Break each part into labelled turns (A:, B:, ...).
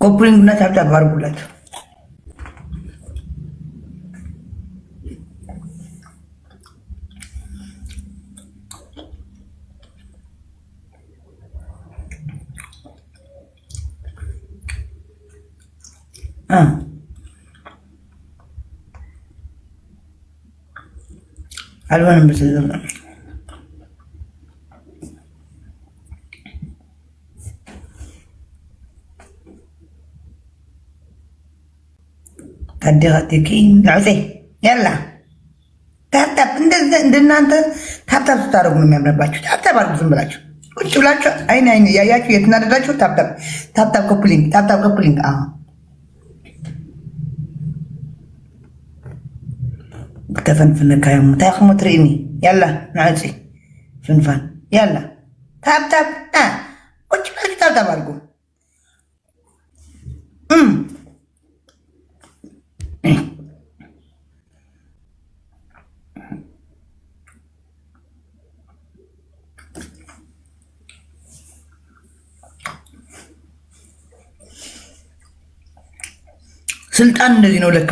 A: ኮፕሊንግና ታብታብ አድርጉላችሁ። አልሆነም በተዘመነ ታደጋቲኪን ዳውሴ ያላ ታብታብ እንደናንተ ታብታብ ስታደርጉ ነው የሚያምርባችሁ። ታብታብ አድርጉ ዝም ብላችሁ ቁጭ ብላችሁ አይን አይን እያያችሁ የትናደዳችሁ ታብታብ ኮፕሊንግ تفنفن كايم تاخ متريني يلا نعطي فنفن يلا تاب وش بلاك تاب أرجو سلطان እንደዚህ ነው ለካ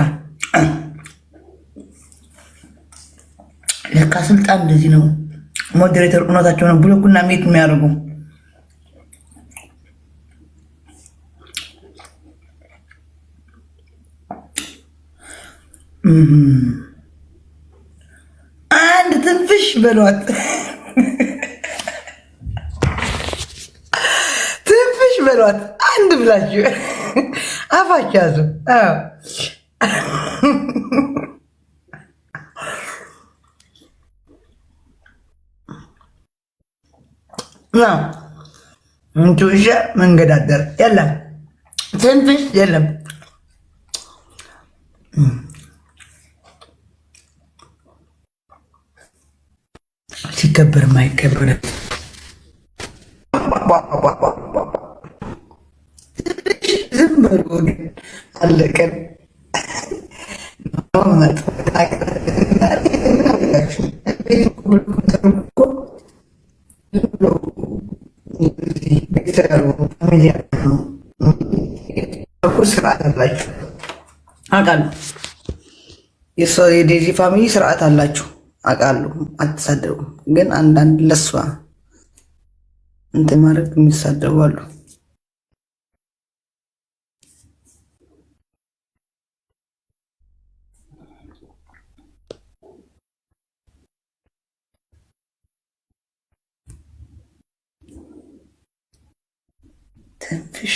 A: ስልጣን እንደዚህ ነው። ሞዴሬተር እውነታቸው ነው። ብሎክና ሜት የሚያደርጉ አንድ ትንፍሽ በሏት፣ ትንፍሽ በሏት አንድ ብላችሁ አፋችሁ ያዙ። እንቱ እሺ መንገዳደር የለም፣ ትንፍሽ የለም። ሲከበር ማይከበር ዝም በሉ አለቀን። ስርዓት አላችሁ አውቃለሁ። የዴዚ ፋሚሊ ስርዓት አላችሁ አውቃለሁ። አትሳደቡ፣ ግን አንዳንድ ለሷ እንትን ማድረግ የሚሳደቡ አሉ። ትንፍሽ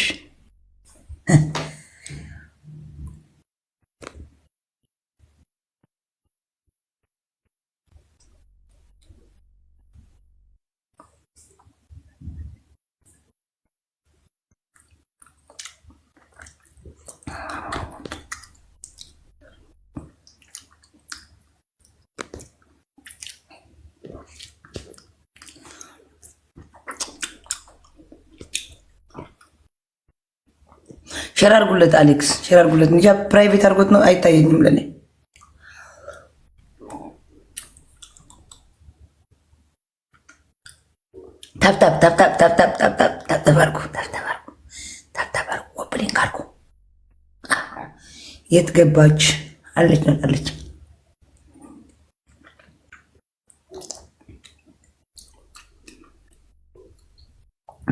A: ሼር አድርጉለት፣ አሌክስ ሼር አድርጉለት። እንጃ ፕራይቬት አድርጎት ነው አይታየኝም ለኔ። ታብታብ አድርጉ፣ ኮፕሊንግ አድርጉ። የት ገባች? አለች ነው አለች።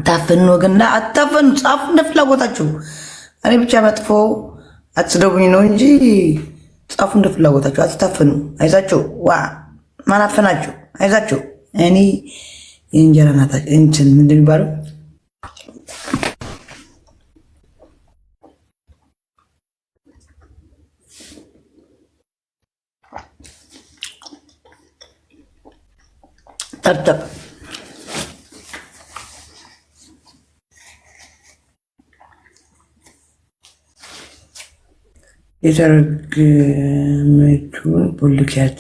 A: ታፈኑ ግን አታፈኑ፣ ጻፉ እንደ ፍላጎታችሁ። እኔ ብቻ መጥፎ አትስደቡኝ ነው እንጂ ጻፉ እንደ ፍላጎታችሁ፣ አትታፈኑ። አይዛችሁ ዋ ማናፈናችሁ፣ አይዛችሁ። እኔ የእንጀራ ናታችሁ እንትን ምንድን የሚባለው ጠብጠብ የተረገመችውን ፖልኪያት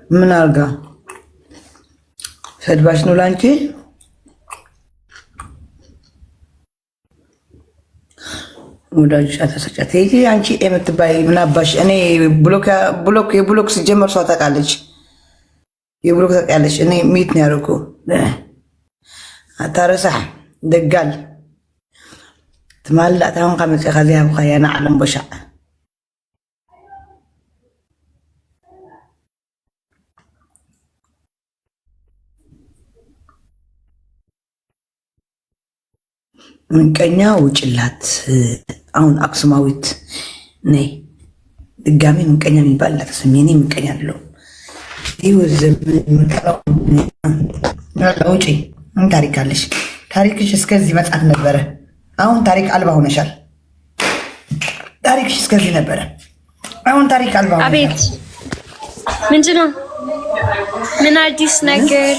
A: ምን አርጋ ሰድባች ነው ላንቺ? ወዳጅ አተሰጫት ይሄ አንቺ የምትባይ ምን አባሽ? እኔ የብሎክ ሲጀመር እሷ ታውቃለች። የብሎክ ታውቃለች። እኔ ሚት ነው ያደረኩ أترسح دقال تمال تاون قامت خذيها بخيانة على بشع من كنيا وجلات أون أقسماويت ني دقامي من كنيا من بالك سميني من كنيا له يوزم من وجي من تاريخ علش تاريخش اسكزي مصحف نبره አሁን ታሪክ አልባ ሆነሻል ታሪክሽ እስከዚህ ነበረ አሁን ታሪክ አልባ ሆነሻል
B: አቤት ምንድነው ምን አዲስ ነገር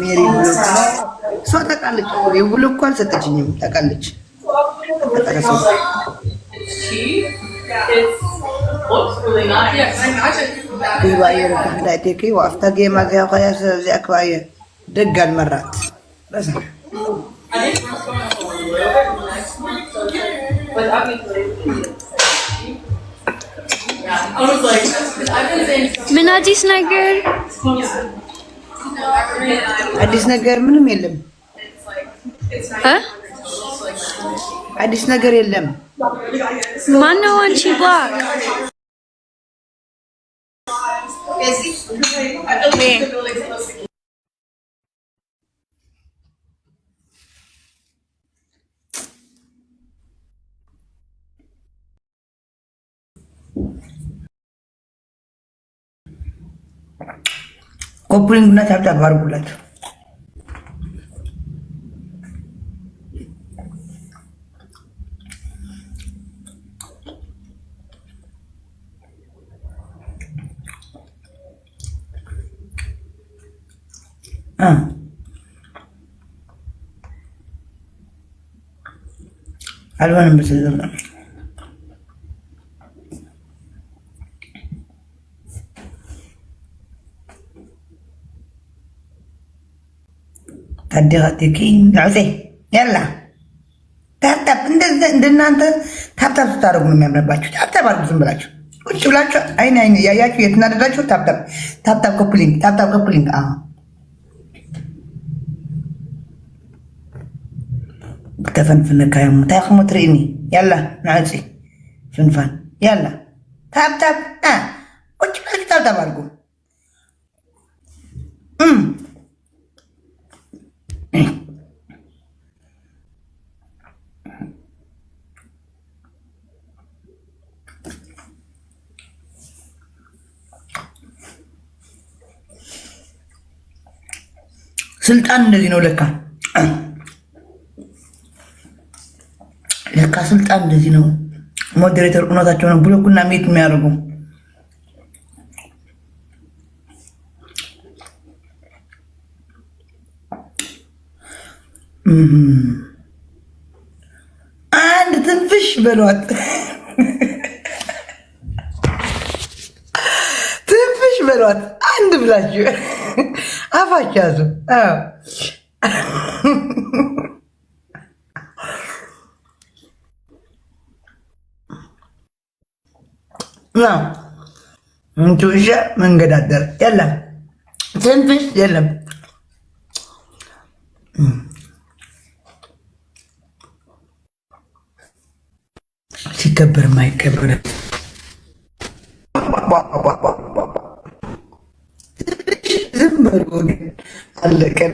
A: ሜሪ ብሎ እሷ ታውቃለች ብሎ እኮ አልሰጠችኝም ታውቃለች كيباير كحداتيكي وافتقي ما فيها قياس زي أكواية دق المرات بس
B: من أديس نجر
A: أديس نجر منهم يلم
B: ها
A: أديس نجر يلم
B: ما نوان شي بلاك
A: ኮፕሊንግ እና ታብታብ አድርጉላችሁ አልሆነም በስልም ታዲያቲኪ ዳውሴ ያላ ታብታብ እንደናንተ ታብታብ ስታደርጉ ነው የሚያምርባችሁ ታብታብ አድርጉ ዝም ብላችሁ ቁጭ ብላችሁ አይን አይን እያያችሁ የትናደዳችሁ ታብታብ ኮፕሊንግ تفنفنك يا متاخم تريني يلا نعزي فنفان يلا تاب وش بلاش تاب ارجو ስልጣን እንደዚህ ነው ለካ ለካ ስልጣን እንደዚህ ነው ሞዴሬተር ቁናታቸው ነው ብሎክና ሜት የሚያደርጉ አንድ ትንፍሽ በሏት ትንፍሽ በሏት አንድ ብላችሁ አፋችሁ ያዙ انتو اشياء من قدر يلا تنفش يلا ሲከበር ማይከበር ዝም በሉ አለቀን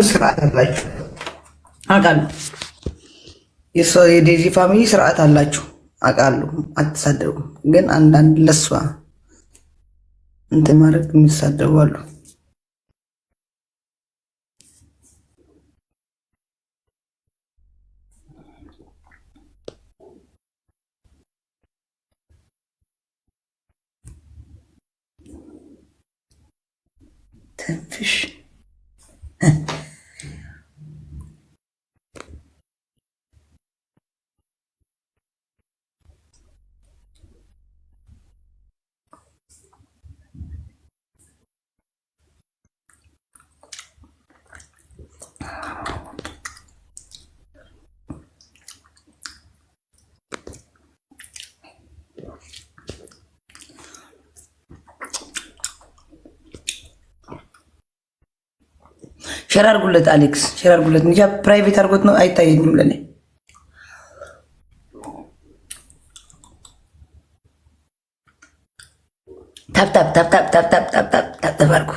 A: ስርዓት አላችሁ አውቃለሁ። የዴዚ ፋሚሊ ስርዓት አላችሁ አውቃለሁ። አትሳደቡም፣ ግን አንዳንድ ለሷ እንትን ማድረግ የሚሳደቡ አሉ። ትንፍሽ ሼር አድርጉለት አሌክስ፣ ሼር አድርጉለት እንጂ ፕራይቬት አድርጎት ነው አይታየኝም ለኔ። ታፕ ታፕ ታፕ ታፕ ታፕ ታፕ ታፕ ታፕ ታፕ ተባርኩ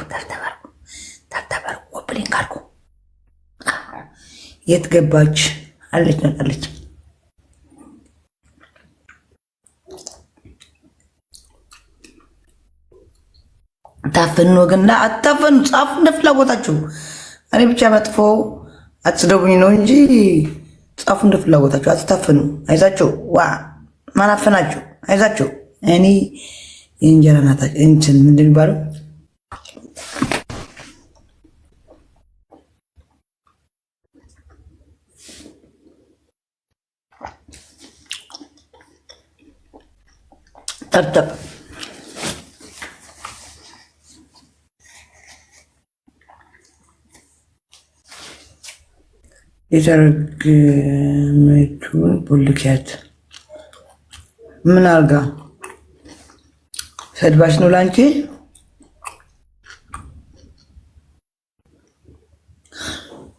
A: ታፕ ወብሊንግ አድርጉ። የት ገባች አለች ነጣለች። ታፈኑ ግን አታፈኑ፣ ጻፉ እንደ ፍላጎታችሁ። እኔ ብቻ መጥፎ አትስደቡኝ ነው እንጂ ጻፉ እንደ ፍላጎታችሁ፣ አትታፈኑ። አይዛችሁ ዋ ማን አፈናችሁ? አይዛችሁ እኔ የእንጀራ ናታ እንትን ምንድን የሚባለው ጠብጠብ የተረገመችውን ፖልኪያት ምን አርጋ ሰድባሽ ነው ላንቺ?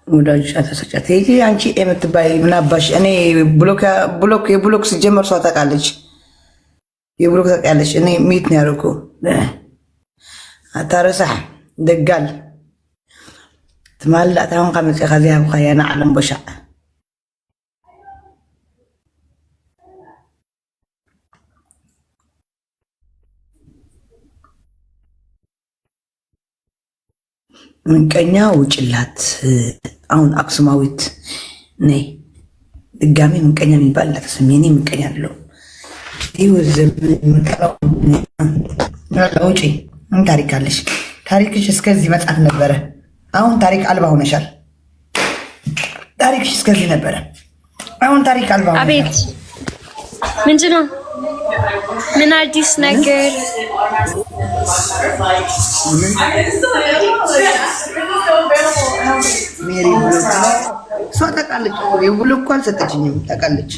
A: ወዳጅ አተሰጫት ይሄ አንቺ የምትባይ ምን አባሽ? እኔ የብሎክ ሲጀመር ሰው ታውቃለች። የብሎክ ታውቃለች። እኔ ሚት ነው ያደረኩ አታረሳህ ደጋል ትማላ ታውን ካመጽ ከዚያ በኋላ ዓለም በሻ ምንቀኛ ውጭላት። አሁን አክሱማዊት ነይ ድጋሚ ምንቀኛ የሚባል ለተሰሜኒ ምንቀኛ አለው። ይወዘም ምንቀራው ውጪ ምን ታሪክ አለሽ? ታሪክሽ እስከዚህ መጻፍ ነበረ። አሁን ታሪክ አልባ ሆነሻል። ታሪክሽ እስከዚህ ነበረ። አሁን ታሪክ አልባ ሆነሻል።
B: አቤት ምንድን ነው? ምን አዲስ ነገር?
A: ሜሪ እሷ ታውቃለች። የብሎክ እኮ አልሰጠችኝም። ታውቃለች።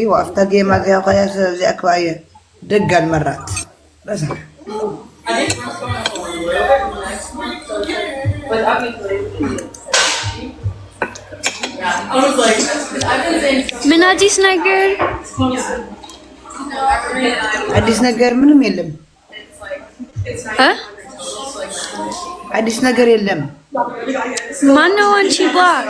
A: ዋፍታ ጌማ ዚያ ደግ አልመራት በዛ
B: ምን አዲስ ነገር?
A: አዲስ ነገር ምንም የለም። አዲስ ነገር የለም።
B: ማነው አንቺ ብላክ